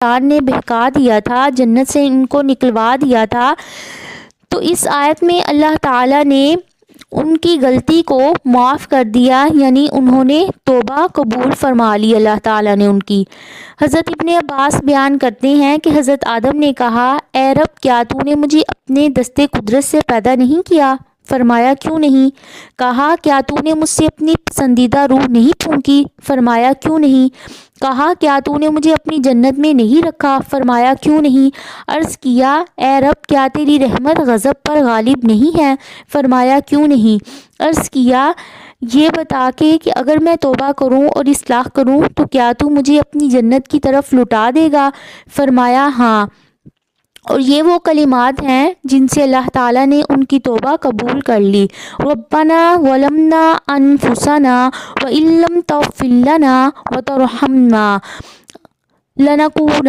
شیطان نے بہکا دیا تھا، جنت سے ان کو نکلوا دیا تھا۔ تو اس آیت میں اللہ تعالیٰ نے ان کی غلطی کو معاف کر دیا، یعنی انہوں نے توبہ قبول فرما لی اللہ تعالیٰ نے ان کی۔ حضرت ابن عباس بیان کرتے ہیں کہ حضرت آدم نے کہا، اے رب، کیا تو نے مجھے اپنے دستے قدرت سے پیدا نہیں کیا؟ فرمایا کیوں نہیں؟ کہا کیا تو نے مجھ سے اپنی پسندیدہ روح نہیں پھونکی؟ فرمایا کیوں نہیں؟ کہا کیا تو نے مجھے اپنی جنت میں نہیں رکھا؟ فرمایا کیوں نہیں؟ عرض کیا اے رب، کیا تیری رحمت غضب پر غالب نہیں ہے؟ فرمایا کیوں نہیں؟ عرض کیا یہ بتا کہ اگر میں توبہ کروں اور اصلاح کروں تو کیا تو مجھے اپنی جنت کی طرف لوٹا دے گا؟ فرمایا ہاں۔ اور یہ وہ کلمات ہیں جن سے اللہ تعالیٰ نے ان کی توبہ قبول کر لی۔ ربنا ظلمنا انفسنا وان لم تغفر لنا وترحمنا لنکونن